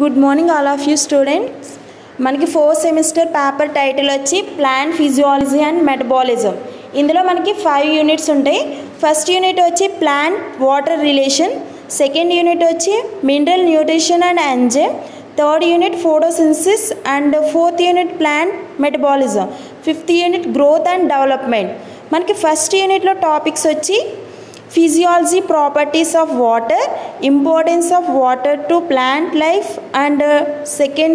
Good morning all of you students. మనకి 4th semester paper title వచ్చి plant physiology and metabolism. ఇందులో మనకి 5 units ఉంటాయి. ఫస్ట్ యూనిట్ వచ్చి plant water relation, second unit వచ్చి mineral nutrition and enzyme, third unit photosynthesis and fourth unit plant metabolism, fifth unit growth and development. మనకి first యూనిట్లో topics వచ్చి physiology properties of water, importance of water to plant life, and second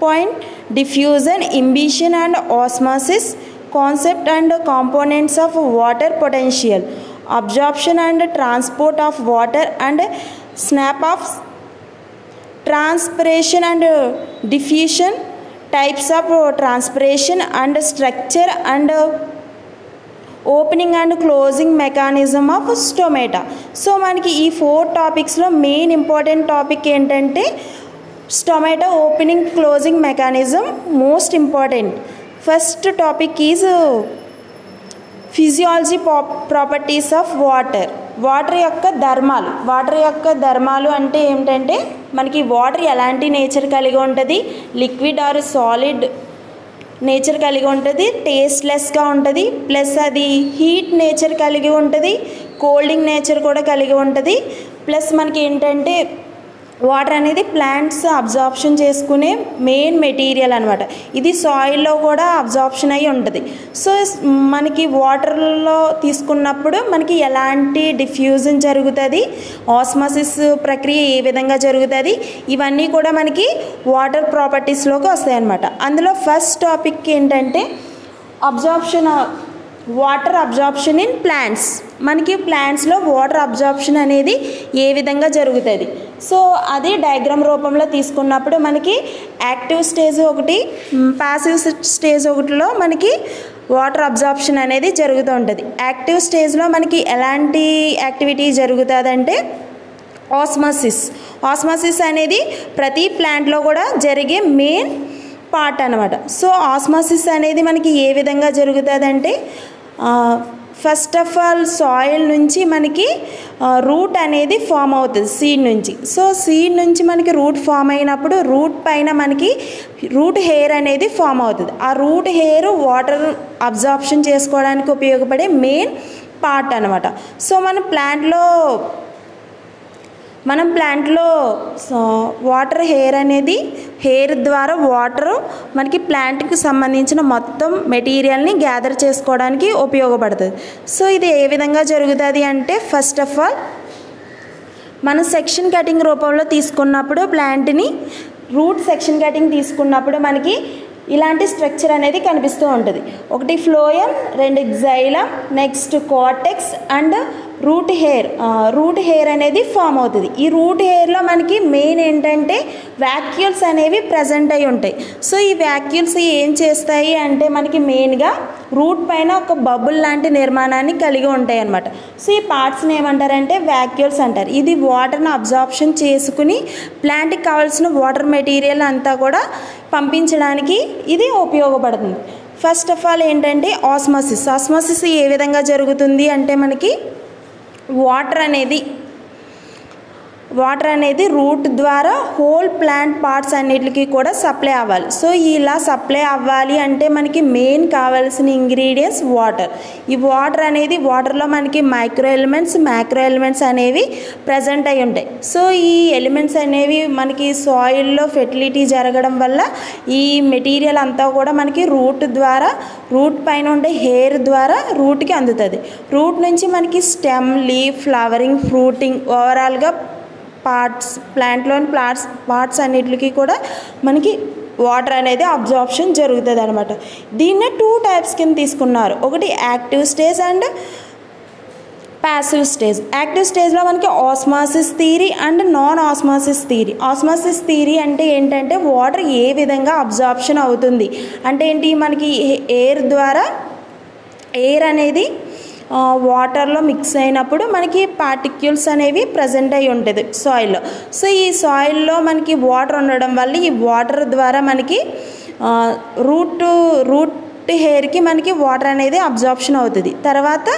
point diffusion, imbition and osmosis, concept and components of water potential, absorption and transport of water, and snap of transpiration and diffusion, types of transpiration and structure, and opening and closing mechanism of stomata. So మనకి ఈ 4 టాపిక్స్లో main important topic ఏంటంటే stomata opening closing mechanism most important. First topic is physiology properties of water. Water యొక్క ధర్మాలు అంటే ఏమిటంటే మనకి water ఎలాంటి nature కలిగి ఉంటుంది, లిక్విడ్ ఆర్ సాలిడ్ నేచర్ కలిగి ఉంటుంది, టేస్ట్లెస్గా ఉంటుంది, ప్లస్ అది హీట్ నేచర్ కలిగి ఉంటుంది, కోల్డింగ్ నేచర్ కూడా కలిగి ఉంటుంది, ప్లస్ మనకి ఏంటంటే వాటర్ అనేది ప్లాంట్స్ అబ్జార్ప్షన్ చేసుకునే మెయిన్ మెటీరియల్ అనమాట. ఇది సాయిల్లో కూడా అబ్జార్ప్షన్ అయి ఉంటుంది. సో మనకి వాటర్లో తీసుకున్నప్పుడు మనకి ఎలాంటి డిఫ్యూజన్ జరుగుతుంది, ఆస్మాసిస్ ప్రక్రియ ఏ విధంగా జరుగుతుంది, ఇవన్నీ కూడా మనకి వాటర్ ప్రాపర్టీస్లోకి వస్తాయి అన్నమాట. అందులో ఫస్ట్ టాపిక్ ఏంటంటే వాటర్ అబ్జార్ప్షన్ ఇన్ ప్లాంట్స్. మనకి ప్లాంట్స్లో వాటర్ అబ్జార్ప్షన్ అనేది ఏ విధంగా జరుగుతుంది. సో అది డయాగ్రామ్ రూపంలో తీసుకున్నప్పుడు మనకి యాక్టివ్ స్టేజ్ ఒకటి, ప్యాసివ్ స్టేజ్ ఒకటిలో మనకి వాటర్ అబ్జార్ప్షన్ అనేది జరుగుతూ ఉంటుంది. యాక్టివ్ స్టేజ్లో మనకి ఎలాంటి యాక్టివిటీ జరుగుతుందంటే ఆస్మాసిస్ అనేది ప్రతి ప్లాంట్లో కూడా జరిగే మెయిన్ పార్ట్ అనమాట. సో ఆస్మాసిస్ అనేది మనకి ఏ విధంగా జరుగుతుందంటే ఫస్ట్ ఆఫ్ ఆల్ సాయిల్ నుంచి మనకి రూట్ అనేది ఫామ్ అవుతుంది సీడ్ నుంచి. సో సీడ్ నుంచి మనకి రూట్ ఫామ్ అయినప్పుడు రూట్ పైన మనకి రూట్ హెయిర్ అనేది ఫామ్ అవుతుంది. ఆ రూట్ హెయిర్ వాటర్ అబ్జార్ప్షన్ చేసుకోవడానికి ఉపయోగపడే మెయిన్ పార్ట్ అనమాట. సో మన ప్లాంట్లో వాటర్ హెయిర్ ద్వారా వాటర్ మనకి ప్లాంట్కి సంబంధించిన మొత్తం మెటీరియల్ని గ్యాదర్ చేసుకోవడానికి ఉపయోగపడుతుంది. సో ఇది ఏ విధంగా జరుగుతుంది అంటే ఫస్ట్ ఆఫ్ ఆల్ మనం సెక్షన్ కటింగ్ రూపంలో తీసుకున్నప్పుడు ప్లాంట్ని రూట్ సెక్షన్ కటింగ్ తీసుకున్నప్పుడు మనకి ఇలాంటి స్ట్రక్చర్ అనేది కనిపిస్తూ ఉంటుంది. ఒకటి phloem, 2 xylem, next cortex and root hair అనేది ఫామ్ అవుతుంది. ఈ రూట్ హెయిర్లో మనకి మెయిన్ ఏంటంటే వ్యాక్యూల్స్ అనేవి ప్రజెంట్ అయి ఉంటాయి. సో ఈ వ్యాక్యూల్స్ ఏం చేస్తాయి అంటే మనకి మెయిన్గా రూట్ పైన ఒక బబుల్ లాంటి నిర్మాణాన్ని కలిగి ఉంటాయి అన్నమాట. సో ఈ పార్ట్స్ని ఏమంటారంటే వ్యాక్యూల్స్ అంటారు. ఇది వాటర్ని అబ్జార్ప్షన్ చేసుకుని ప్లాంట్కి కావాల్సిన వాటర్ మెటీరియల్ అంతా కూడా పంపించడానికి ఇది ఉపయోగపడుతుంది. ఫస్ట్ ఆఫ్ ఆల్ ఏంటంటే ఆస్మాసిస్ ఏ విధంగా జరుగుతుంది అంటే మనకి వాటర్ అనేది రూట్ ద్వారా హోల్ ప్లాంట్ పార్ట్స్ అన్నిటికీ కూడా సప్లై అవ్వాలి. సో ఇలా సప్లై అవ్వాలి అంటే మనకి మెయిన్ కావాల్సిన ఇంగ్రీడియంట్స్ వాటర్. ఈ వాటర్లో మనకి మైక్రో ఎలిమెంట్స్ అనేవి ప్రజెంట్ అయి ఉంటాయి. సో ఈ ఎలిమెంట్స్ అనేవి మనకి సాయిల్లో ఫెర్టిలిటీ జరగడం వల్ల ఈ మెటీరియల్ అంతా కూడా మనకి రూట్ పైన ఉండే హెయిర్ ద్వారా రూట్కి అందుతుంది. రూట్ నుంచి మనకి స్టెమ్, లీఫ్, ఫ్లవరింగ్, ఫ్రూటింగ్ ఓవరాల్గా ప్లాంట్లోని పార్ట్స్ అన్నిటికీ కూడా మనకి వాటర్ అనేది అబ్జార్ప్షన్ జరుగుతుంది అనమాట. దీన్నే 2 టైప్స్ కింద తీసుకున్నారు. ఒకటి active stage and passive stage. Active స్టేజ్లో మనకి osmosis theory and non osmosis theory. Osmosis theory అంటే ఏంటంటే వాటర్ ఏ విధంగా అబ్జార్ప్షన్ అవుతుంది అంటే ఏంటి, మనకి ఎయిర్ అనేది వాటర్లో మిక్స్ అయినప్పుడు మనకి పార్టిక్యూల్స్ అనేవి ప్రజెంట్ అయి ఉంటుంది సాయిల్లో. సో ఈ సాయిల్లో మనకి వాటర్ ఉండడం వల్ల ఈ వాటర్ ద్వారా మనకి రూట్ హెయిర్కి మనకి వాటర్ అనేది అబ్జార్ప్షన్ అవుతుంది. తర్వాత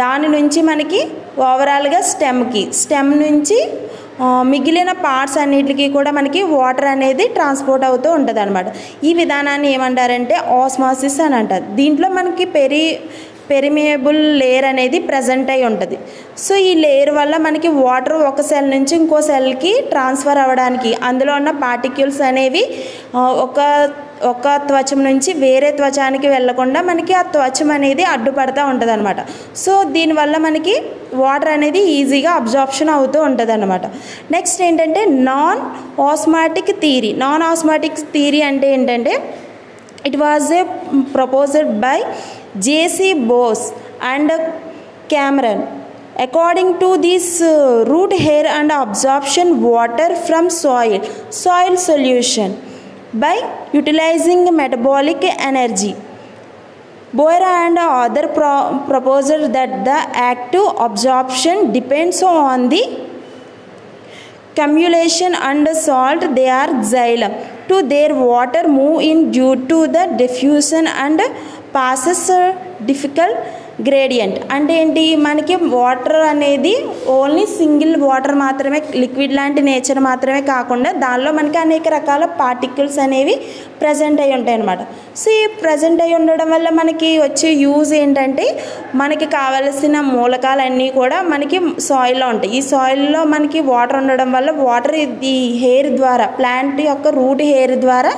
దాని నుంచి మనకి ఓవరాల్గా స్టెమ్ నుంచి మిగిలిన పార్ట్స్ అన్నిటికీ కూడా మనకి వాటర్ అనేది ట్రాన్స్పోర్ట్ అవుతూ ఉంటుంది అనమాట. ఈ విధానాన్ని ఏమంటారంటే ఆస్మాసిస్ అని అంటారు. దీంట్లో మనకి పెరిమియబుల్ లేయర్ అనేది ప్రజెంట్ అయి ఉంటుంది. సో ఈ లేయర్ వల్ల మనకి వాటర్ ఒక సెల్ నుంచి ఇంకో సెల్కి ట్రాన్స్ఫర్ అవ్వడానికి అందులో ఉన్న పార్టిక్యూల్స్ అనేవి ఒక త్వచం నుంచి వేరే త్వచానికి వెళ్లకుండా మనకి ఆ త్వచం అనేది అడ్డుపడుతూ ఉంటుంది అనమాట. సో దీనివల్ల మనకి వాటర్ అనేది ఈజీగా అబ్జార్ప్షన్ అవుతూ ఉంటుంది అనమాట. నెక్స్ట్ ఏంటంటే నాన్ ఆస్మాటిక్ థియరీ అంటే ఏంటంటే it was a proposed by J.C. Bose and Cameron. According to this, root hair and absorption water from soil solution by utilizing metabolic energy. Boyer and other proposed that the active absorption depends on the cumulation and salt they are xylem to their water move in due to the diffusion and passes difficult gradient. అంటే ఏంటి, మనకి water అనేది only single water మాత్రమే, liquid లాంటి nature మాత్రమే కాకుండా దానిలో మనకి అనేక రకాల పార్టికల్స్ అనేవి ప్రజెంట్ అయి ఉంటాయి అన్నమాట. సో ఈ ప్రజెంట్ అయి ఉండడం వల్ల మనకి వచ్చే యూజ్ ఏంటంటే మనకి కావలసిన మూలకాలన్నీ కూడా మనకి సాయిల్లో ఉంటాయి. ఈ సాయిల్లో మనకి వాటర్ ఉండడం వల్ల వాటర్ ఈ హెయిర్ ద్వారా, ప్లాంట్ యొక్క రూట్ హెయిర్ ద్వారా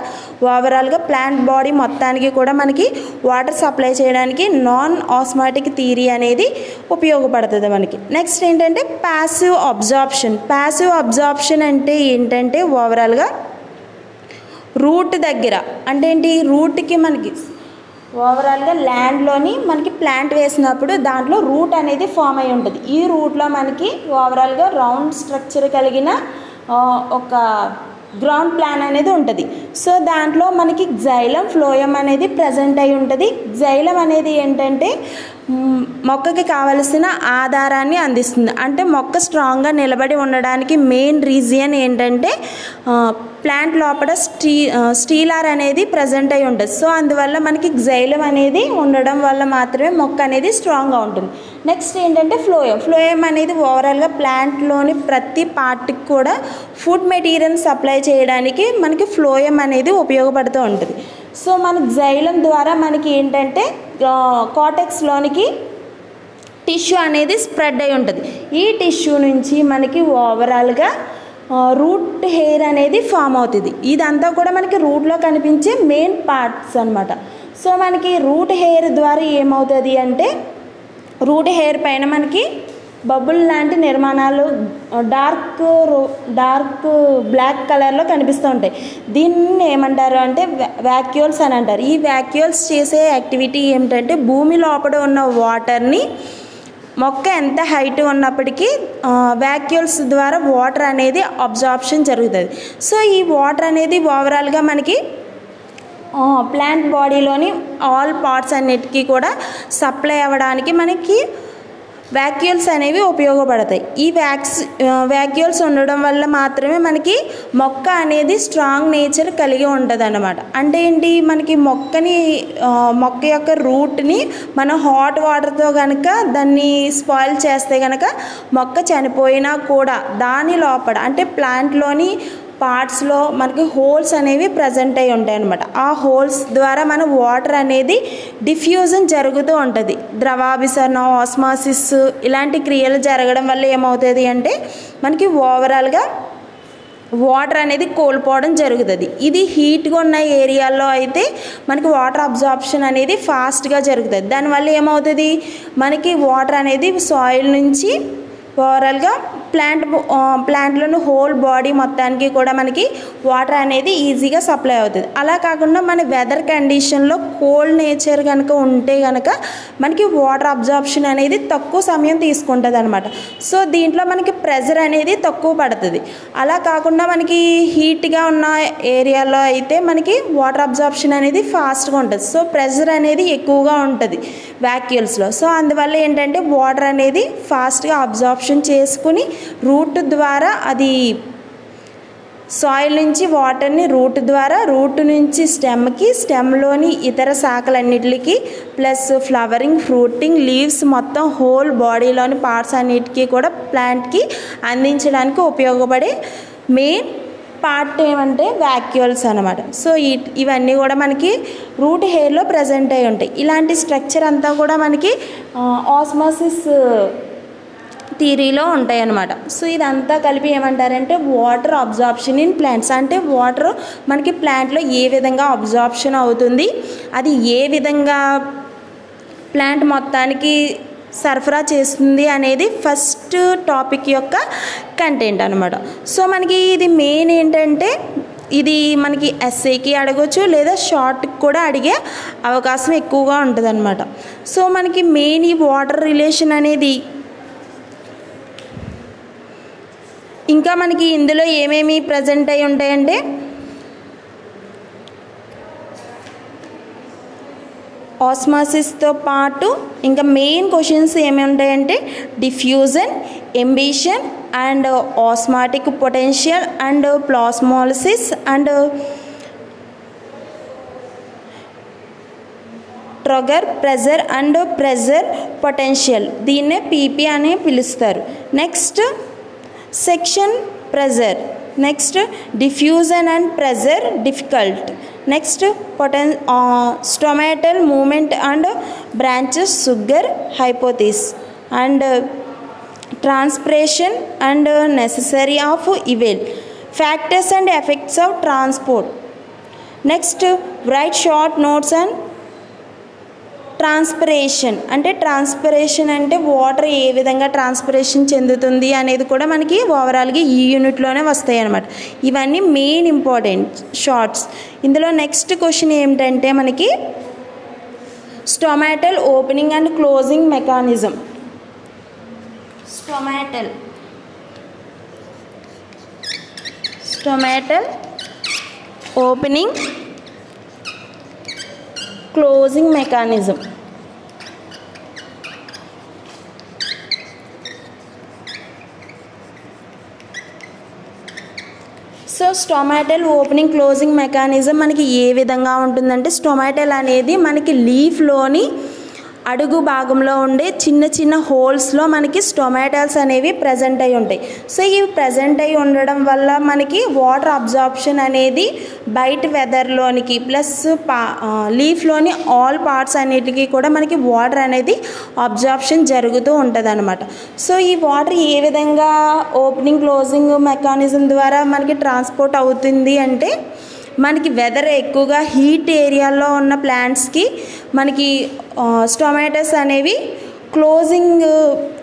ఓవరాల్గా ప్లాంట్ బాడీ మొత్తానికి కూడా మనకి వాటర్ సప్లై చేయడానికి నాన్ ఆస్మాటిక్ థియరీ అనేది ఉపయోగపడుతుంది మనకి. నెక్స్ట్ ఏంటంటే ప్యాసివ్ అబ్జార్ప్షన్ అంటే ఏంటంటే ఓవరాల్గా రూట్ దగ్గర, అంటే ఏంటి, రూట్కి మనకి ఓవరాల్గా ల్యాండ్లోని మనకి ప్లాంట్ వేసినప్పుడు దాంట్లో రూట్ అనేది ఫామ్ అయి ఉంటుంది. ఈ రూట్లో మనకి ఓవరాల్గా రౌండ్ స్ట్రక్చర్ కలిగిన ఒక గ్రౌండ్ ప్లాన్ అనేది ఉంటుంది. సో దాంట్లో మనకి జైలం, ఫ్లోయం అనేది ప్రజెంట్ అయి ఉంటుంది. జైలం అనేది ఏంటంటే మొక్కకి కావలసిన ఆధారాన్ని అందిస్తుంది. అంటే మొక్క స్ట్రాంగ్గా నిలబడి ఉండడానికి మెయిన్ రీజన్ ఏంటంటే ప్లాంట్ లోపల స్టీలార్ అనేది ప్రజెంట్ అయి ఉంటుంది. సో అందువల్ల మనకి జైలం అనేది ఉండడం వల్ల మాత్రమే మొక్క అనేది స్ట్రాంగ్గా ఉంటుంది. నెక్స్ట్ ఏంటంటే ఫ్లోయం అనేది ఓవరాల్గా ప్లాంట్లోని ప్రతి పార్ట్కి కూడా ఫుడ్ మెటీరియల్ సప్లై చేయడానికి మనకి ఫ్లోయం అనేది ఉపయోగపడుతూ ఉంటుంది. సో మన జైలం ద్వారా మనకి ఏంటంటే కార్టెక్స్లోనికి టిష్యూ అనేది స్ప్రెడ్ అయి ఉంటుంది. ఈ టిష్యూ నుంచి మనకి ఓవరాల్గా రూట్ హెయిర్ అనేది ఫామ్ అవుతుంది. ఇదంతా కూడా మనకి రూట్లో కనిపించే మెయిన్ పార్ట్స్ అనమాట. సో మనకి రూట్ హెయిర్ ద్వారా ఏమవుతుంది అంటే రూట్ హెయిర్ పైన మనకి బబుల్ లాంటి నిర్మాణాలు డార్క్ బ్లాక్ కలర్లో కనిపిస్తూ ఉంటాయి. దీన్ని ఏమంటారు అంటే వ్యాక్యూల్స్ అని అంటారు. ఈ వ్యాక్యూల్స్ చేసే యాక్టివిటీ ఏమిటంటే భూమి లోపల ఉన్న వాటర్ని మొక్క ఎంత హైట్ ఉన్నప్పటికీ వ్యాక్యూల్స్ ద్వారా వాటర్ అనేది అబ్జార్ప్షన్ జరుగుతుంది. సో ఈ వాటర్ అనేది ఓవరాల్గా మనకి ప్లాంట్ బాడీలోని ఆల్ పార్ట్స్ అన్నిటికీ కూడా సప్లై అవ్వడానికి మనకి వ్యాక్యూల్స్ అనేవి ఉపయోగపడతాయి. ఈ వ్యాక్యూల్స్ ఉండడం వల్ల మాత్రమే మనకి మొక్క అనేది స్ట్రాంగ్ నేచర్ కలిగి ఉంటుంది అన్నమాట. అంటే ఏంటి, మనకి మొక్క యొక్క రూట్ని మనం హాట్ వాటర్తో కనుక దాన్ని స్పాయిల్ చేస్తే కనుక మొక్క చనిపోయినా కూడా దాని లోపల అంటే ప్లాంట్లోని పార్ట్స్లో మనకి హోల్స్ అనేవి ప్రజెంట్ అయి ఉంటాయి అన్నమాట. ఆ హోల్స్ ద్వారా మన వాటర్ అనేది డిఫ్యూజన్ జరుగుతూ ఉంటుంది. ద్రవాభిసరణం, ఆస్మాసిస్ ఇలాంటి క్రియలు జరగడం వల్ల ఏమవుతుంది అంటే మనకి ఓవరాల్గా వాటర్ అనేది కోల్పోవడం జరుగుతుంది. ఇది హీట్గా ఉన్న ఏరియాల్లో అయితే మనకి వాటర్ అబ్జార్ప్షన్ అనేది ఫాస్ట్గా జరుగుతుంది. దానివల్ల ఏమవుతుంది, మనకి వాటర్ అనేది సాయిల్ నుంచి ఓవరాల్గా ప్లాంట్లోని హోల్ బాడీ మొత్తానికి కూడా మనకి వాటర్ అనేది ఈజీగా సప్లై అవుతుంది. అలా కాకుండా మన వెదర్ కండిషన్లో కోల్డ్ నేచర్ కనుక ఉంటే కనుక మనకి వాటర్ అబ్జార్ప్షన్ అనేది తక్కువ సమయం తీసుకుంటుంది అనమాట. సో దీంట్లో మనకి ప్రెజర్ అనేది తక్కువ పడుతుంది. అలా కాకుండా మనకి హీట్గా ఉన్న ఏరియాలో అయితే మనకి వాటర్ అబ్జార్ప్షన్ అనేది ఫాస్ట్గా ఉంటుంది. సో ప్రెజర్ అనేది ఎక్కువగా ఉంటుంది వ్యాక్యూల్స్లో. సో అందువల్ల ఏంటంటే వాటర్ అనేది ఫాస్ట్గా అబ్జార్ప్షన్ చేసుకుని రూట్ ద్వారా అది సాయిల్ నుంచి వాటర్ని రూట్ నుంచి స్టెమ్కి, స్టెమ్లోని ఇతర శాఖలన్నిటికి ప్లస్ ఫ్లవరింగ్, ఫ్రూటింగ్, లీవ్స్ మొత్తం హోల్ బాడీలోని పార్ట్స్ అన్నిటికీ కూడా ప్లాంట్కి అందించడానికి ఉపయోగపడే మెయిన్ పార్ట్ ఏమంటే వాక్యూల్స్ అనమాట. సో ఇవన్నీ కూడా మనకి రూట్ హెయిర్లో ప్రజెంట్ అయి ఉంటాయి. ఇలాంటి స్ట్రక్చర్ అంతా కూడా మనకి ఆస్మాసిస్ థియరీలో ఉంటాయి అన్నమాట. సో ఇదంతా కలిపి ఏమంటారంటే వాటర్ అబ్జార్ప్షన్ ఇన్ ప్లాంట్స్. అంటే వాటర్ మనకి ప్లాంట్లో ఏ విధంగా అబ్జార్ప్షన్ అవుతుంది, అది ఏ విధంగా ప్లాంట్ మొత్తానికి సరఫరా చేస్తుంది అనేది ఫస్ట్ టాపిక్ యొక్క కంటెంట్ అనమాట. సో మనకి ఇది మెయిన్ ఏంటంటే ఇది మనకి ఎస్ఏకి అడగవచ్చు లేదా షార్ట్కి కూడా అడిగే అవకాశం ఎక్కువగా ఉంటుంది అనమాట. సో మనకి మెయిన్ ఈ వాటర్ రిలేషన్ అనేది ఇంకా మనకి ఇందులో ఏమేమి ప్రజెంట్ అయి ఉంటాయంటే ఆస్మాసిస్తో పాటు ఇంకా మెయిన్ క్వశ్చన్స్ ఏమేమి ఉంటాయంటే diffusion, imbibition and osmotic potential and plasmolysis and turgor pressure and pressure potential, దీన్నే పీపీ అని పిలుస్తారు. Next section pressure, next diffusion and pressure difficult, next stomatal movement and branches sugar hypothesis and transpiration and necessary of evil factors and effects of transport. Next write short notes and transpiration. అంటే transpiration అంటే water ఏ విధంగా transpiration చెందుతుంది అనేది కూడా మనకి ఓవరాల్గా ఈ యూనిట్లోనే వస్తాయి అన్నమాట. ఇవన్నీ మెయిన్ ఇంపార్టెంట్ షార్ట్స్. ఇందులో నెక్స్ట్ క్వశ్చన్ ఏమిటంటే మనకి stomatal opening and closing mechanism. Stomatal opening closing mechanism. So stomatal opening closing mechanism మనకి ఏ విధంగా ఉంటుందంటే స్టొమాటల్ అనేది మనకి లీఫ్లోని అడుగు భాగంలో ఉండే చిన్న చిన్న హోల్స్లో మనకి స్టొమాటల్స్ అనేవి ప్రజెంట్ అయి ఉంటాయి. సో ఇవి ప్రజెంట్ అయి ఉండడం వల్ల మనకి వాటర్ అబ్జార్ప్షన్ అనేది బయట వెదర్లోనికి ప్లస్ లీఫ్లోని ఆల్ పార్ట్స్ అన్నిటికీ కూడా మనకి వాటర్ అనేది అబ్జార్ప్షన్ జరుగుతూ ఉంటుంది అనమాట. సో ఈ వాటర్ ఏ విధంగా ఓపెనింగ్ క్లోజింగ్ మెకానిజం ద్వారా మనకి ట్రాన్స్పోర్ట్ అవుతుంది అంటే మనకి వెదర్ ఎక్కువగా హీట్ ఏరియాలో ఉన్న ప్లాంట్స్కి మనకి స్టొమాటస్ అనేవి క్లోజింగ్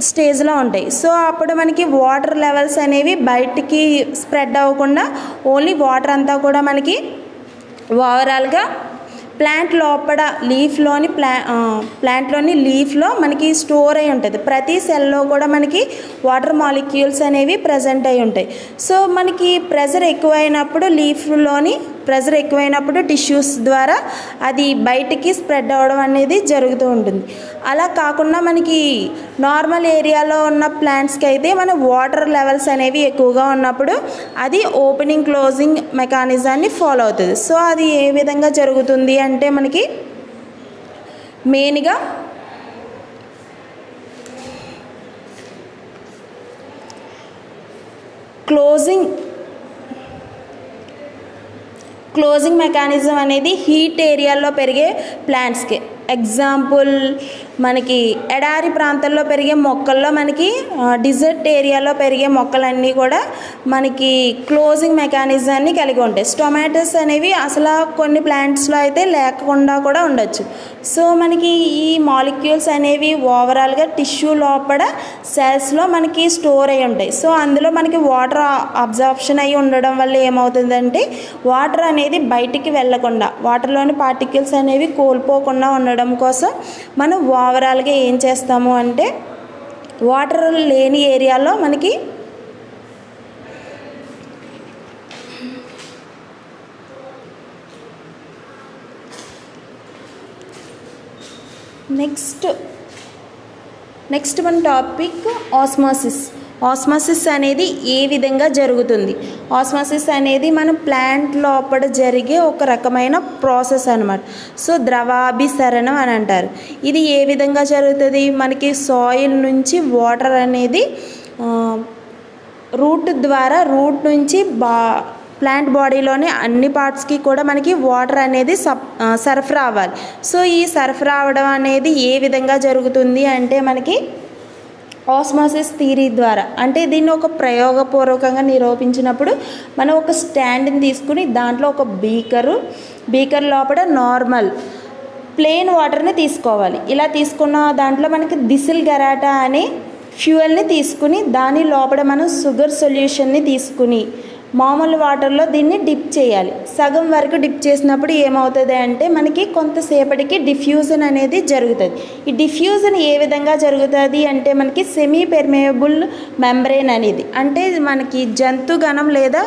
స్టేజ్లో ఉంటాయి. సో అప్పుడు మనకి వాటర్ లెవెల్స్ అనేవి బయటికి స్ప్రెడ్ అవ్వకుండా ఓన్లీ వాటర్ అంతా కూడా మనకి ఓవరాల్గా ప్లాంట్ లోపల ప్లాంట్లోని లీఫ్లో మనకి స్టోర్ అయి ఉంటుంది. ప్రతి సెల్లో కూడా మనకి వాటర్ మాలిక్యూల్స్ అనేవి ప్రజెంట్ అయి ఉంటాయి. సో మనకి ప్రెజర్ ఎక్కువైనప్పుడు లీఫ్లోని ప్రెజర్ ఎక్కువైనప్పుడు టిష్యూస్ ద్వారా అది బయటికి స్ప్రెడ్ అవ్వడం అనేది జరుగుతూ ఉంటుంది. అలా కాకుండా మనకి నార్మల్ ఏరియాలో ఉన్న ప్లాంట్స్కి అయితే మన వాటర్ లెవెల్స్ అనేవి ఎక్కువగా ఉన్నప్పుడు అది ఓపెనింగ్ క్లోజింగ్ మెకానిజాన్ని ఫాలో అవుతుంది. సో అది ఏ విధంగా జరుగుతుంది అంటే మనకి మెయిన్గా క్లోజింగ్ మెకానిజం అనేది హీట్ ఏరియాల్లో పెరిగే ప్లాంట్స్కి ఎగ్జాంపుల్ మనకి ఎడారి ప్రాంతాల్లో పెరిగే మొక్కల్లో మనకి డిజర్ట్ ఏరియాలో పెరిగే మొక్కలన్నీ కూడా మనకి క్లోజింగ్ మెకానిజాన్ని కలిగి ఉంటాయి. టొమాటోస్ అనేవి అసలు కొన్ని ప్లాంట్స్లో అయితే లేకుండా కూడా ఉండొచ్చు. సో మనకి ఈ మాలిక్యూల్స్ అనేవి ఓవరాల్గా టిష్యూ లోపల సెల్స్లో మనకి స్టోర్ అయి ఉంటాయి. సో అందులో మనకి వాటర్ అబ్జార్ప్షన్ అయ్యి ఉండడం వల్ల ఏమవుతుందంటే వాటర్ అనేది బయటికి వెళ్ళకుండా వాటర్లోని పార్టికల్స్ అనేవి కోల్పోకుండా ఉండడం కోసం మనం ఓవరాల్గా ఏం చేస్తాము అంటే వాటర్ లేని ఏరియాలో మనకి నెక్స్ట్ మన టాపిక్ ఆస్మాసిస్ అనేది ఏ విధంగా జరుగుతుంది. ఆస్మాసిస్ అనేది మన ప్లాంట్ లోపల జరిగే ఒక రకమైన ప్రాసెస్ అనమాట. సో ద్రవాభిసరణం అని అంటారు. ఇది ఏ విధంగా జరుగుతుంది, మనకి సాయిల్ నుంచి వాటర్ అనేది రూట్ ద్వారా రూట్ నుంచి ప్లాంట్ బాడీలోని అన్ని పార్ట్స్కి కూడా మనకి వాటర్ అనేది సరఫరా అవ్వాలి. సో ఈ సరఫరా అవ్వడం అనేది ఏ విధంగా జరుగుతుంది అంటే మనకి ఆస్మాసిస్ థియరీ ద్వారా. అంటే దీన్ని ఒక ప్రయోగపూర్వకంగా నిరూపించినప్పుడు మనం ఒక స్టాండ్ని తీసుకుని దాంట్లో ఒక బీకర్ లోపల నార్మల్ ప్లెయిన్ వాటర్ని తీసుకోవాలి. ఇలా తీసుకున్న దాంట్లో మనకి దిసిల్ గరాటా అనే ఫ్యూయల్ని తీసుకుని దాని లోపల మనం షుగర్ సొల్యూషన్ని తీసుకుని మామూలు వాటర్లో దీన్ని డిప్ చేయాలి. సగం వరకు డిప్ చేసినప్పుడు ఏమవుతుంది అంటే మనకి కొంతసేపటికి డిఫ్యూజన్ అనేది జరుగుతుంది. ఈ డిఫ్యూజన్ ఏ విధంగా జరుగుతుంది అంటే మనకి సెమీ పెర్మేయబుల్ మెంబ్రేన్ అనేది, అంటే మనకి జంతుగణం లేదా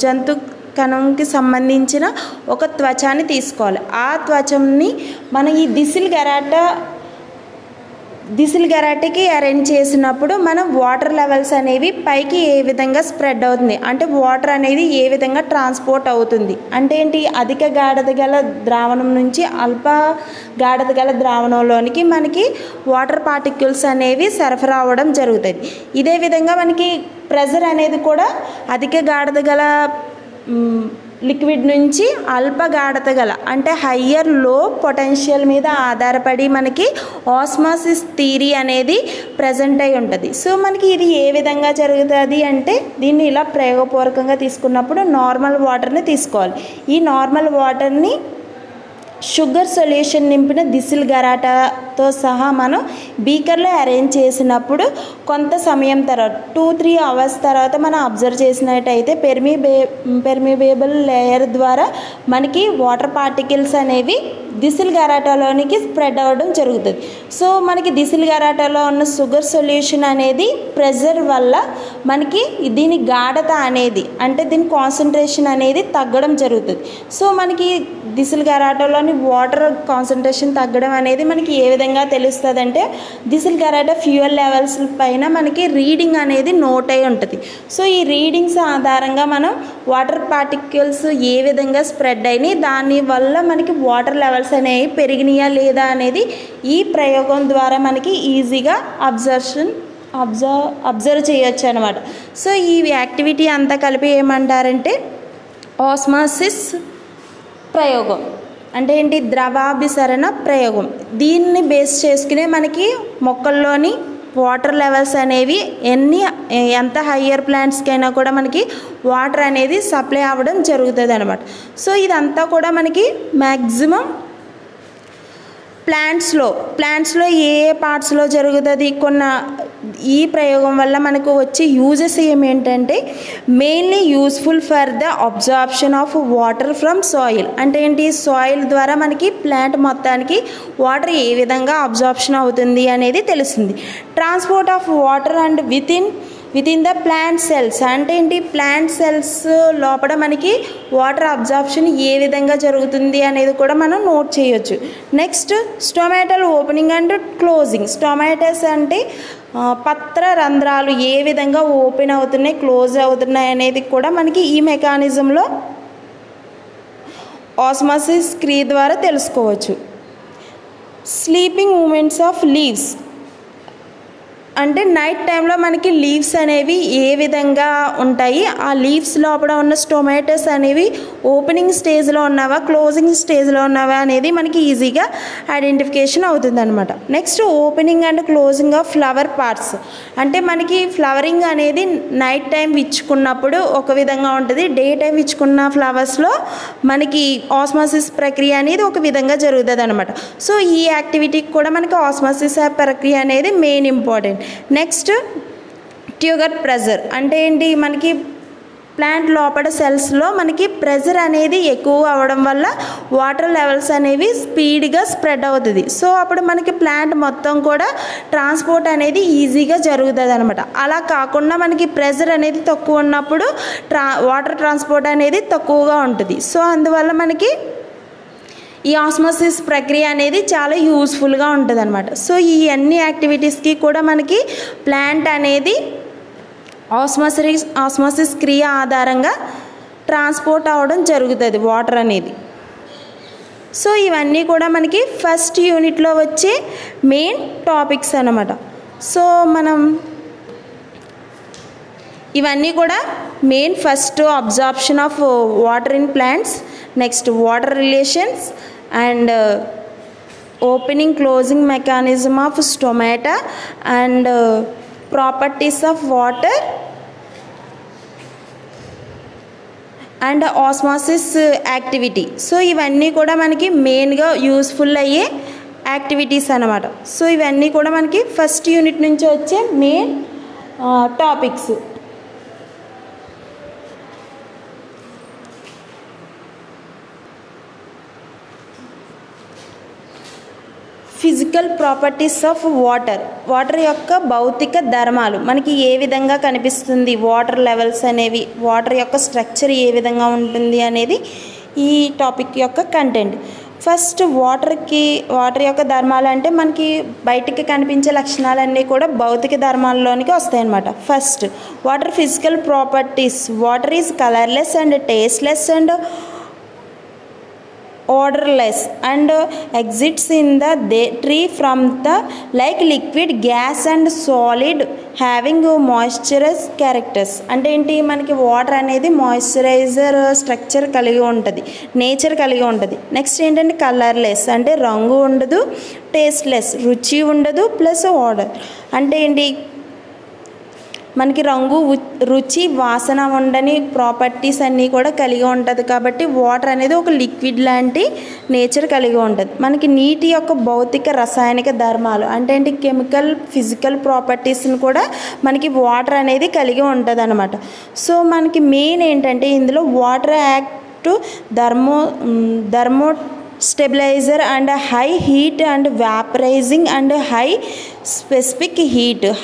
జంతు కణంకి సంబంధించిన ఒక త్వచాన్ని తీసుకోవాలి. ఆ త్వచంని మనం ఈ దిసిల్ గరాటాకి అరేంజ్ చేసినప్పుడు మనం వాటర్ లెవెల్స్ అనేవి పైకి ఏ విధంగా స్ప్రెడ్ అవుతుంది అంటే వాటర్ అనేది ఏ విధంగా ట్రాన్స్పోర్ట్ అవుతుంది అంటే ఏంటి, అధిక గాఢత గల ద్రావణం నుంచి అల్ప గాఢత గల ద్రావణంలోనికి మనకి వాటర్ పార్టికల్స్ అనేవి సరఫరా అవ్వడం జరుగుతుంది. ఇదే విధంగా మనకి ప్రెజర్ అనేది కూడా అధిక గాఢత గల లిక్విడ్ నుంచి అల్ప గాఢత గల అంటే హయ్యర్ లో పొటెన్షియల్ మీద ఆధారపడి మనకి ఆస్మాసిస్ థియరీ అనేది ప్రజెంట్ అయి ఉంటుంది. సో మనకి ఇది ఏ విధంగా జరుగుతుంది అంటే దీన్ని ఇలా ప్రయోగపూర్వకంగా తీసుకున్నప్పుడు నార్మల్ వాటర్ని తీసుకోవాలి. ఈ నార్మల్ వాటర్ని షుగర్ సొల్యూషన్ నింపిన దిసిల్ గరాటాతో సహా మనం బీకర్లో అరేంజ్ చేసినప్పుడు కొంత సమయం తర్వాత 2-3 అవర్స్ తర్వాత మనం అబ్జర్వ్ చేసినట్టయితే పెర్మిబేబుల్ లేయర్ ద్వారా మనకి వాటర్ పార్టికల్స్ అనేవి దిసిల్ గరాటాలోనికి స్ప్రెడ్ అవ్వడం జరుగుతుంది. సో మనకి దిసిల్ గరాటాలో ఉన్న షుగర్ సొల్యూషన్ అనేది ప్రెజర్ వల్ల మనకి దీని గాఢత అనేది అంటే దీని కాన్సన్ట్రేషన్ అనేది తగ్గడం జరుగుతుంది. సో మనకి దిసిల్ గరాటాలోని వాటర్ కాన్సన్ట్రేషన్ తగ్గడం అనేది మనకి ఏ విధంగా తెలుస్తుంది అంటే దిసిల్ గరాటా ఫ్యూయల్ లెవెల్స్ పైన మనకి రీడింగ్ అనేది నోట్ అయి ఉంటుంది. సో ఈ రీడింగ్స్ ఆధారంగా మనం వాటర్ పార్టికల్స్ ఏ విధంగా స్ప్రెడ్ అయినాయి దానివల్ల మనకి వాటర్ లెవెల్స్ అనేవి పెరిగినాయా లేదా అనేది ఈ ప్రయోగం ద్వారా మనకి ఈజీగా అబ్జర్వ్ చేయొచ్చు అనమాట. సో ఈ యాక్టివిటీ అంతా కలిపి ఏమంటారంటే ఆస్మాసిస్ ప్రయోగం అంటే ఏంటి, ద్రవాభిసరణ ప్రయోగం. దీన్ని బేస్ చేసుకునే మనకి మొక్కల్లోని వాటర్ లెవెల్స్ అనేవి ఎంత హయ్యర్ ప్లాంట్స్కైనా కూడా మనకి వాటర్ అనేది సప్లై అవ్వడం జరుగుతుంది అనమాట. సో ఇదంతా కూడా మనకి మ్యాక్సిమం ప్లాంట్స్లో ఏ పార్ట్స్లో జరుగుతుంది. ఈ ప్రయోగం వల్ల మనకు వచ్చే యూజెస్ ఏమేంటంటే mainly useful for the absorption of water from soil. అంటే ఏంటి, సాయిల్ ద్వారా మనకి ప్లాంట్ మొత్తానికి వాటర్ ఏ విధంగా అబ్జార్ప్షన్ అవుతుంది అనేది తెలుస్తుంది. Transport of water and within the plant cells అంటే ఏంటి, ప్లాంట్ సెల్స్ లోపల మనకి వాటర్ అబ్జార్ప్షన్ ఏ విధంగా జరుగుతుంది అనేది కూడా మనం నోట్ చేయొచ్చు. Next stomatal opening and closing. Stomatas అంటే పత్ర రంధ్రాలు ఏ విధంగా ఓపెన్ అవుతున్నాయి క్లోజ్ అవుతున్నాయి అనేది కూడా మనకి ఈ మెకానిజంలో ఆస్మాసిస్ క్రియ ద్వారా తెలుసుకోవచ్చు. స్లీపింగ్ మూమెంట్స్ ఆఫ్ లీవ్స్ అంటే నైట్ టైంలో మనకి లీవ్స్ అనేవి ఏ విధంగా ఉంటాయి, ఆ లీవ్స్ లోపల ఉన్న స్టొమాటస్ అనేవి ఓపెనింగ్ స్టేజ్లో ఉన్నావా క్లోజింగ్ స్టేజ్లో ఉన్నావా అనేది మనకి ఈజీగా ఐడెంటిఫికేషన్ అవుతుంది అనమాట. Next opening and closing of flower parts అంటే మనకి ఫ్లవరింగ్ అనేది నైట్ టైం విచ్చుకున్నప్పుడు ఒక విధంగా ఉంటుంది, డే టైం విచ్చుకున్న ఫ్లవర్స్లో మనకి ఆస్మాసిస్ ప్రక్రియ అనేది ఒక విధంగా జరుగుతుంది అనమాట. సో ఈ యాక్టివిటీకి కూడా మనకి ఆస్మాసిస్ ప్రక్రియ అనేది మెయిన్ ఇంపార్టెంట్. నెక్స్ట్ ట్యూగర్ ప్రెజర్ అంటే ఏంటి, మనకి ప్లాంట్ లోపల సెల్స్లో మనకి ప్రెజర్ అనేది ఎక్కువ అవ్వడం వల్ల వాటర్ లెవెల్స్ అనేవి స్పీడ్గా స్ప్రెడ్ అవుతుంది. సో అప్పుడు మనకి ప్లాంట్ మొత్తం కూడా ట్రాన్స్పోర్ట్ అనేది ఈజీగా జరుగుతుంది అనమాట. అలా కాకుండా మనకి ప్రెజర్ అనేది తక్కువ ఉన్నప్పుడు వాటర్ ట్రాన్స్పోర్ట్ అనేది తక్కువగా ఉంటుంది. సో అందువల్ల మనకి ఈ ఆస్మాసిస్ ప్రక్రియ అనేది చాలా యూస్ఫుల్గా ఉంటుంది అనమాట. సో ఈ అన్ని యాక్టివిటీస్కి కూడా మనకి ప్లాంట్ అనేది ఆస్మాసిస్ క్రియ ఆధారంగా ట్రాన్స్పోర్ట్ అవ్వడం జరుగుతుంది వాటర్ అనేది. సో ఇవన్నీ కూడా మనకి ఫస్ట్ యూనిట్లో వచ్చే మెయిన్ టాపిక్స్ అన్నమాట. సో మనం ఇవన్నీ కూడా main first absorption of water in plants, next water relations and opening closing mechanism of stomata and properties of water and osmosis activity. So ఇవన్నీ కూడా మనకి మెయిన్గా యూస్ఫుల్ అయ్యే యాక్టివిటీస్ అన్నమాట. సో ఇవన్నీ కూడా మనకి ఫస్ట్ యూనిట్ నుంచి వచ్చే main topics. Physical properties of water, water యొక్క భౌతిక ధర్మాలు మనకి ఏ విధంగా కనిపిస్తుంది, వాటర్ లెవెల్స్ అనేవి, వాటర్ యొక్క స్ట్రక్చర్ ఏ విధంగా ఉంటుంది అనేది ఈ టాపిక్ యొక్క కంటెంట్. ఫస్ట్ వాటర్ యొక్క ధర్మాలు అంటే మనకి బయటికి కనిపించే లక్షణాలన్నీ కూడా భౌతిక ధర్మాల్లోనికి వస్తాయన్నమాట. First water physical properties. Water is colourless and tasteless and odorless and exits in the tree from the like liquid, gas and solid having moisturous characters. అంటే ఏంటి, మనకి వాటర్ అనేది మాయిశ్చరైజర్ స్ట్రక్చర్ కలిగి ఉంటుంది, నేచర్ కలిగి ఉంటుంది. నెక్స్ట్ ఏంటంటే colourless అంటే రంగు ఉండదు, టేస్ట్లెస్ రుచి ఉండదు, ప్లస్ ఆర్డర్ అంటే ఏంటి, మనకి రంగు, రుచి, వాసన ఉండని ప్రాపర్టీస్ అన్నీ కూడా కలిగి ఉంటుంది. కాబట్టి వాటర్ అనేది ఒక లిక్విడ్ లాంటి నేచర్ కలిగి ఉంటుంది. మనకి నీటి యొక్క భౌతిక రసాయనిక ధర్మాలు అంటే ఏంటి, కెమికల్ ఫిజికల్ ప్రాపర్టీస్ని కూడా మనకి వాటర్ అనేది కలిగి ఉంటుంది అన్నమాట. సో మనకి మెయిన్ ఏంటంటే ఇందులో water act thermo stabiliser and high heat and vaporising and high specific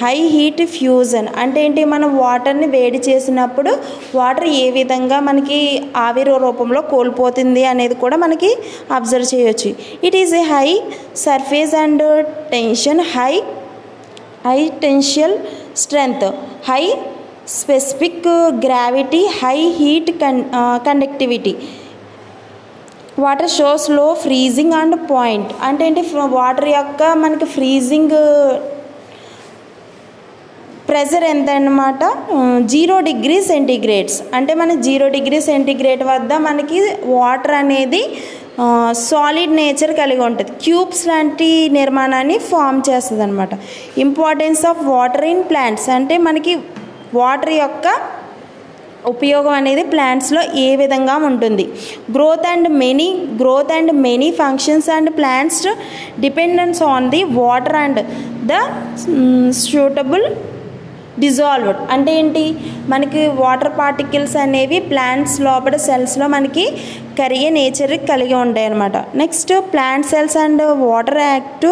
high heat fusion అంటే ఏంటి, మనం వాటర్ని వేడి చేసినప్పుడు వాటర్ ఏ విధంగా మనకి ఆవిరి రూపంలో కోల్పోతుంది అనేది కూడా మనకి అబ్జర్వ్ చేయొచ్చు. It is a high surface and tension, high tensile strength, high specific gravity, high heat conductivity. Water shows low freezing and point అంటే ఏంటి, వాటర్ యొక్క మనకి ఫ్రీజింగ్ ప్రెజర్ ఎంత అన్నమాట, 0 డిగ్రీ సెంటీగ్రేడ్స్. అంటే మన 0 డిగ్రీ సెంటీగ్రేడ్ వద్ద మనకి వాటర్ అనేది సాలిడ్ నేచర్ కలిగి ఉంటుంది, క్యూబ్స్ లాంటి నిర్మాణాన్ని ఫామ్ చేస్తుంది అనమాట. Importance of water in plants అంటే మనకి వాటర్ యొక్క ఉపయోగం అనేది ప్లాంట్స్లో ఏ విధంగా ఉంటుంది. Growth and many functions and plants dependence on the water and the suitable dissolved అంటే ఏంటి, మనకి వాటర్ పార్టికల్స్ అనేవి ప్లాంట్స్ లోపల సెల్స్లో మనకి కరిగే నేచర్ కలిగి ఉంటాయి అన్నమాట. Next plant cells and water act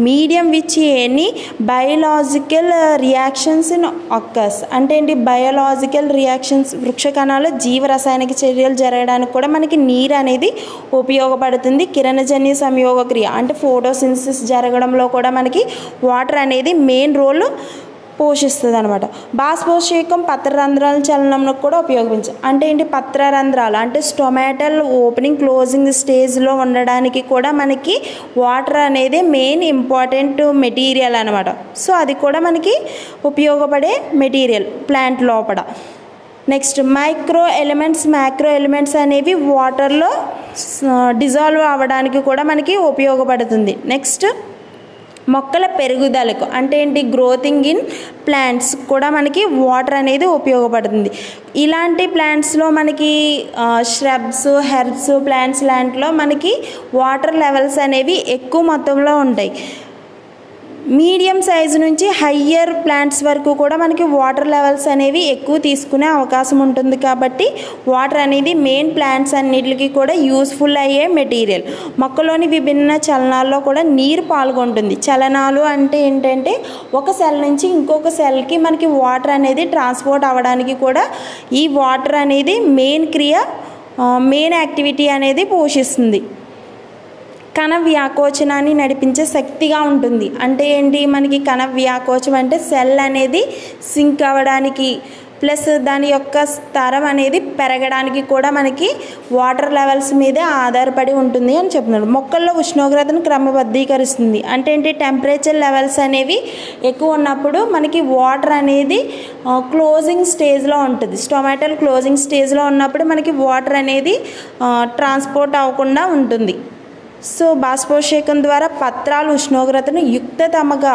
medium which any biological reactions in occurs అంటే ఏంటి, బయోలాజికల్ రియాక్షన్స్ వృక్ష కణాలు జీవరసాయనిక చర్యలు జరగడానికి కూడా మనకి నీరు అనేది ఉపయోగపడుతుంది. కిరణజన్య సంయోగ క్రియ అంటే ఫోటోసింథసిస్ జరగడంలో కూడా మనకి వాటర్ అనేది మెయిన్ రోల్ పోషిస్తుంది అనమాట. బాష్పోత్సేకం పత్రరంధ్రాల చలనంలో కూడా ఉపయోగించు అంటే ఏంటి, పత్రరంధ్రాలు అంటే స్టొమాటల్ ఓపెనింగ్ క్లోజింగ్ స్టేజ్లో ఉండడానికి కూడా మనకి వాటర్ అనేది మెయిన్ ఇంపార్టెంట్ మెటీరియల్ అనమాట. సో అది కూడా మనకి ఉపయోగపడే మెటీరియల్ ప్లాంట్ లోపల. నెక్స్ట్ మైక్రో ఎలిమెంట్స్ అనేవి వాటర్లో డిజాల్వ్ అవ్వడానికి కూడా మనకి ఉపయోగపడుతుంది. నెక్స్ట్ మొక్కల పెరుగుదలకు అంటే ఏంటి, గ్రోతింగ్ ఇన్ ప్లాంట్స్ కూడా మనకి వాటర్ అనేది ఉపయోగపడుతుంది. ఇలాంటి ప్లాంట్స్లో మనకి ష్రబ్స్, హెర్బ్స్ ప్లాంట్స్ లాంటిలో మనకి వాటర్ లెవెల్స్ అనేవి ఎక్కువ మొత్తంలో ఉంటాయి. మీడియం సైజు నుంచి హయ్యర్ ప్లాంట్స్ వరకు కూడా మనకి వాటర్ లెవెల్స్ అనేవి ఎక్కువ తీసుకునే అవకాశం ఉంటుంది. కాబట్టి వాటర్ అనేది మెయిన్ ప్లాంట్స్ అన్నిటికీ కూడా యూస్ఫుల్ అయ్యే మెటీరియల్. మొక్కలోని విభిన్న చలనాల్లో కూడా నీరు పాల్గొంటుంది. చలనాలు అంటే ఏంటంటే ఒక సెల్ నుంచి ఇంకొక సెల్కి మనకి వాటర్ అనేది ట్రాన్స్పోర్ట్ అవ్వడానికి కూడా ఈ వాటర్ అనేది మెయిన్ యాక్టివిటీ అనేది పోషిస్తుంది. కణ వ్యాకోచనాన్ని నడిపించే శక్తిగా ఉంటుంది. అంటే ఏంటి, మనకి కణ వ్యాకోచం అంటే సెల్ అనేది సింక్ అవ్వడానికి ప్లస్ దాని యొక్క స్థరం అనేది పెరగడానికి కూడా మనకి వాటర్ లెవెల్స్ మీదే ఆధారపడి ఉంటుంది అని చెప్తున్నారు. మొక్కల్లో ఉష్ణోగ్రతను క్రమబద్ధీకరిస్తుంది. అంటే ఏంటి, టెంపరేచర్ లెవెల్స్ అనేవి ఎక్కువ ఉన్నప్పుడు మనకి వాటర్ అనేది క్లోజింగ్ స్టేజ్లో ఉంటుంది. స్టొమాటల్ క్లోజింగ్ స్టేజ్లో ఉన్నప్పుడు మనకి వాటర్ అనేది ట్రాన్స్పోర్ట్ అవ్వకుండా ఉంటుంది. సో బాష్పోత్సేకం ద్వారా పత్రాలు ఉష్ణోగ్రతను యుక్తతమగా,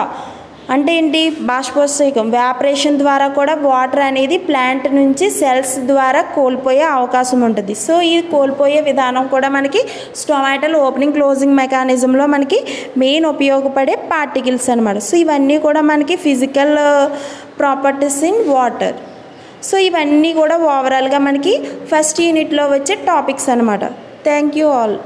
అంటే ఏంటి, బాష్పోత్సేకం వ్యాపరేషన్ ద్వారా కూడా వాటర్ అనేది ప్లాంట్ నుంచి సెల్స్ ద్వారా కోల్పోయే అవకాశం ఉంటుంది. సో ఈ కోల్పోయే విధానం కూడా మనకి స్టొమాటల్ ఓపెనింగ్ క్లోజింగ్ మెకానిజంలో మనకి మెయిన్ ఉపయోగపడే పార్టికల్స్ అనమాట. సో ఇవన్నీ కూడా మనకి physical properties in water. So ఇవన్నీ కూడా ఓవరాల్గా మనకి ఫస్ట్ యూనిట్లో వచ్చే టాపిక్స్ అనమాట. Thank you all.